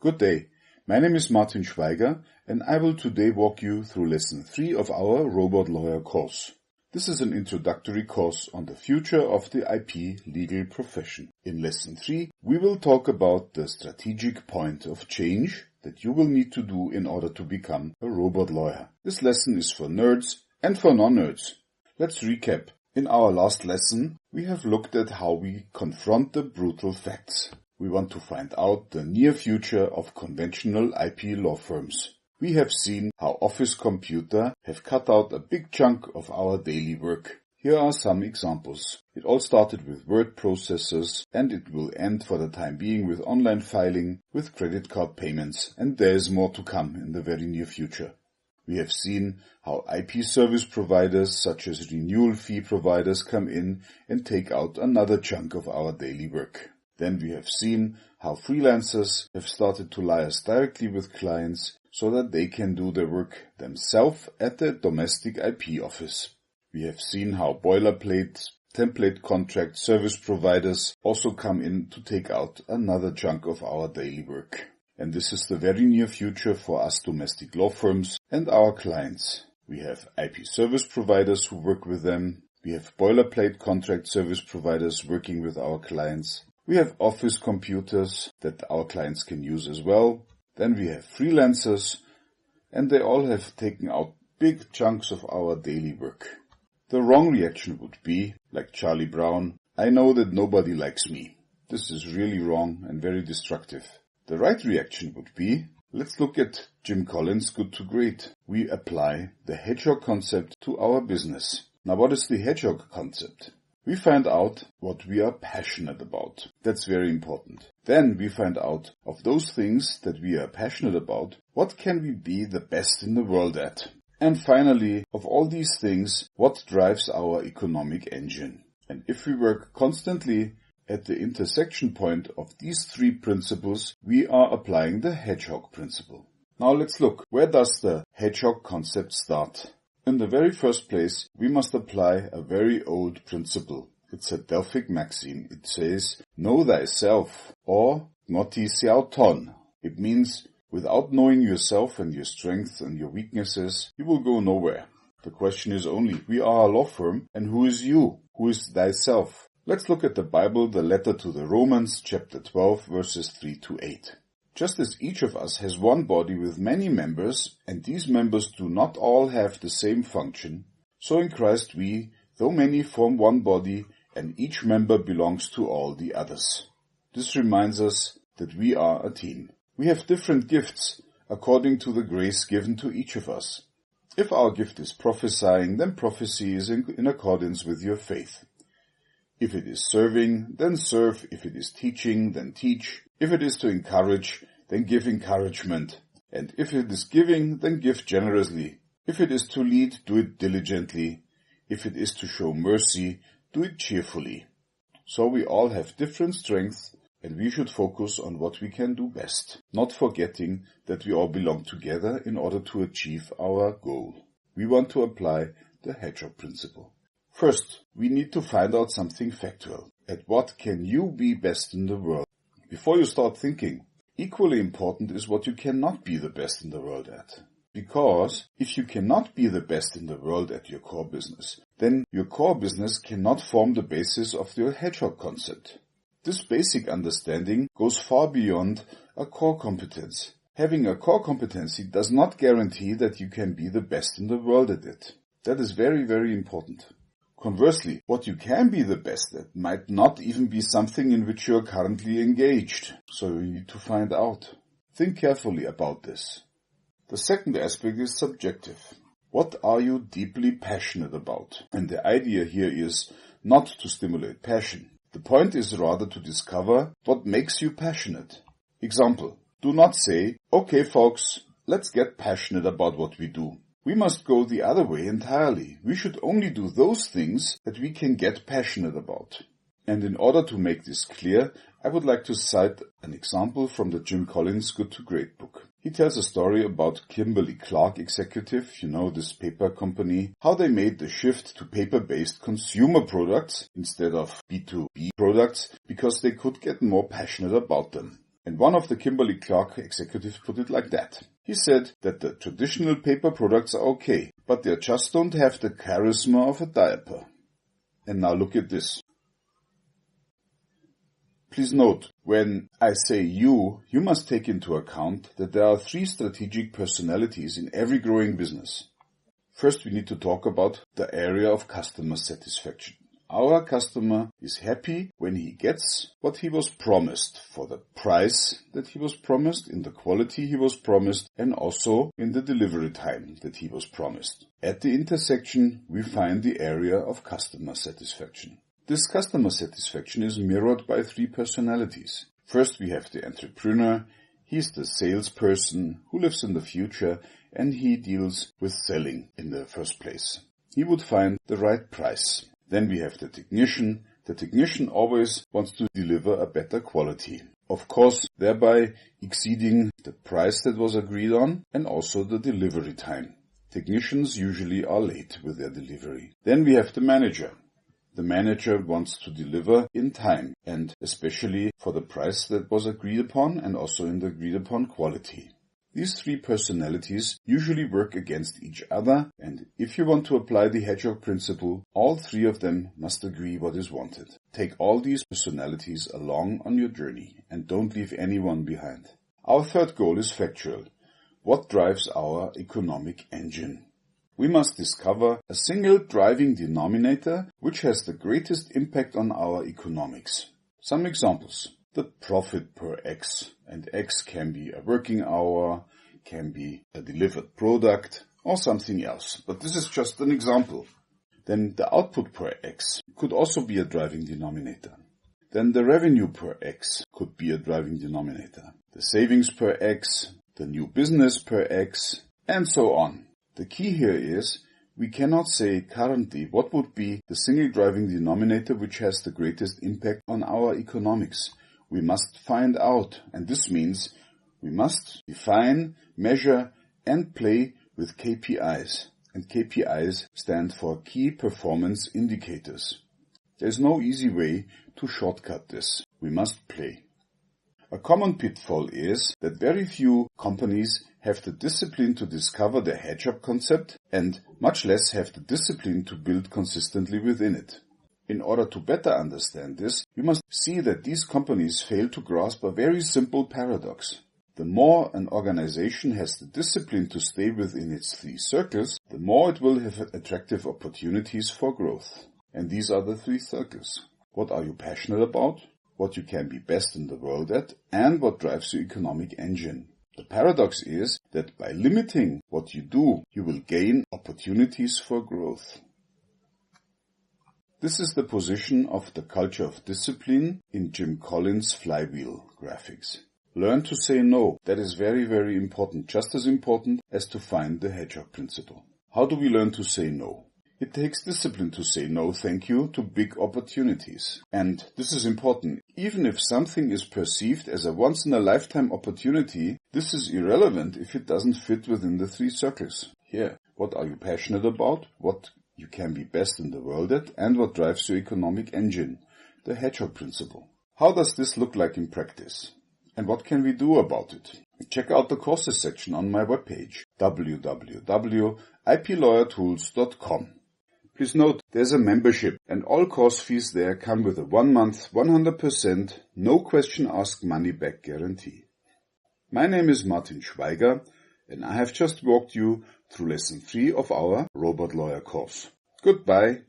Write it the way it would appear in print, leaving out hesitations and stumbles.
Good day. My name is Martin Schweiger, and I will today walk you through Lesson 3 of our Robot Lawyer course. This is an introductory course on the future of the IP legal profession. In Lesson 3, we will talk about the strategic point of change that you will need to do in order to become a robot lawyer. This lesson is for nerds and for non-nerds. Let's recap. In our last lesson, we have looked at how we confront the brutal facts. We want to find out the near future of conventional IP law firms. We have seen how office computers have cut out a big chunk of our daily work. Here are some examples. It all started with word processors, and it will end for the time being with online filing, with credit card payments, and there is more to come in the very near future. We have seen how IP service providers such as renewal fee providers come in and take out another chunk of our daily work. Then we have seen how freelancers have started to liaise directly with clients so that they can do their work themselves at the domestic IP office. We have seen how boilerplate, template contract service providers also come in to take out another chunk of our daily work. And this is the very near future for us domestic law firms and our clients. We have IP service providers who work with them. We have boilerplate contract service providers working with our clients. We have office computers that our clients can use as well. Then we have freelancers, and they all have taken out big chunks of our daily work. The wrong reaction would be, like Charlie Brown, I know that nobody likes me. This is really wrong and very destructive. The right reaction would be, let's look at Jim Collins' Good to Great. We apply the hedgehog concept to our business. Now what is the hedgehog concept? We find out what we are passionate about. That's very important. Then we find out of those things that we are passionate about, what can we be the best in the world at? And finally, of all these things, what drives our economic engine? And if we work constantly at the intersection point of these three principles, we are applying the Hedgehog Principle. Now let's look. Where does the hedgehog concept start? In the very first place, we must apply a very old principle. It's a Delphic maxim. It says, know thyself, or gnoti siau ton. It means, without knowing yourself and your strengths and your weaknesses, you will go nowhere. The question is only, we are a law firm, and who is you? Who is thyself? Let's look at the Bible, the letter to the Romans, chapter 12, verses 3 to 8. Just as each of us has one body with many members, and these members do not all have the same function, so in Christ we, though many, form one body, and each member belongs to all the others. This reminds us that we are a team. We have different gifts according to the grace given to each of us. If our gift is prophesying, then prophecy is in accordance with your faith. If it is serving, then serve. If it is teaching, then teach. If it is to encourage, then give encouragement. And if it is giving, then give generously. If it is to lead, do it diligently. If it is to show mercy, do it cheerfully. So we all have different strengths, and we should focus on what we can do best, not forgetting that we all belong together in order to achieve our goal. We want to apply the Hedgehog Principle. First, we need to find out something factual. At what can you be best in the world? Before you start thinking, equally important is what you cannot be the best in the world at. Because if you cannot be the best in the world at your core business, then your core business cannot form the basis of your hedgehog concept. This basic understanding goes far beyond a core competence. Having a core competency does not guarantee that you can be the best in the world at it. That is very, very important. Conversely, what you can be the best at might not even be something in which you are currently engaged, so you need to find out. Think carefully about this. The second aspect is subjective. What are you deeply passionate about? And the idea here is not to stimulate passion. The point is rather to discover what makes you passionate. Example, do not say, okay folks, let's get passionate about what we do. We must go the other way entirely. We should only do those things that we can get passionate about. And in order to make this clear, I would like to cite an example from the Jim Collins Good to Great book. He tells a story about Kimberly-Clark Executive, this paper company, how they made the shift to paper-based consumer products instead of B2B products because they could get more passionate about them. And one of the Kimberly-Clark executives put it like that. He said that the traditional paper products are okay, but they just don't have the charisma of a diaper. And now look at this. Please note, when I say you must take into account that there are 3 strategic personalities in every growing business. First, we need to talk about the area of customer satisfaction. Our customer is happy when he gets what he was promised, for the price that he was promised, in the quality he was promised, and also in the delivery time that he was promised. At the intersection, we find the area of customer satisfaction. This customer satisfaction is mirrored by 3 personalities. First, we have the entrepreneur. He's the salesperson who lives in the future, and he deals with selling in the first place. He would find the right price. Then we have the technician. The technician always wants to deliver a better quality. Of course, thereby exceeding the price that was agreed on and also the delivery time. Technicians usually are late with their delivery. Then we have the manager. The manager wants to deliver in time and especially for the price that was agreed upon and also in the agreed upon quality. These 3 personalities usually work against each other, and if you want to apply the Hedgehog Principle, all 3 of them must agree what is wanted. Take all these personalities along on your journey and don't leave anyone behind. Our third goal is factual. What drives our economic engine? We must discover a single driving denominator which has the greatest impact on our economics. Some examples. The profit per X, and X can be a working hour, can be a delivered product, or something else. But this is just an example. Then the output per X could also be a driving denominator. Then the revenue per X could be a driving denominator. The savings per X, the new business per X, and so on. The key here is we cannot say currently what would be the single driving denominator which has the greatest impact on our economics. We must find out, and this means we must define, measure, and play with KPIs. And KPIs stand for Key Performance Indicators. There is no easy way to shortcut this. We must play. A common pitfall is that very few companies have the discipline to discover the hedgehog concept and much less have the discipline to build consistently within it. In order to better understand this, we must see that these companies fail to grasp a very simple paradox. The more an organization has the discipline to stay within its 3 circles, the more it will have attractive opportunities for growth. And these are the 3 circles. What are you passionate about? What you can be best in the world at? And what drives your economic engine? The paradox is that by limiting what you do, you will gain opportunities for growth. This is the position of the culture of discipline in Jim Collins' flywheel graphics. Learn to say no. That is very, very important, just as important as to find the Hedgehog Principle. How do we learn to say no? It takes discipline to say no, thank you, to big opportunities. And this is important. Even if something is perceived as a once-in-a-lifetime opportunity, this is irrelevant if it doesn't fit within the 3 circles. Here, what are you passionate about? What you can be best in the world at, and what drives your economic engine, the Hedgehog Principle. How does this look like in practice? And what can we do about it? Check out the courses section on my webpage, www.iplawyertools.com. Please note, there's a membership, and all course fees there come with a 1-month, 100%, no question asked money back guarantee. My name is Martin Schweiger, and I have just walked you through lesson 3 of our Robot Lawyer course. Goodbye.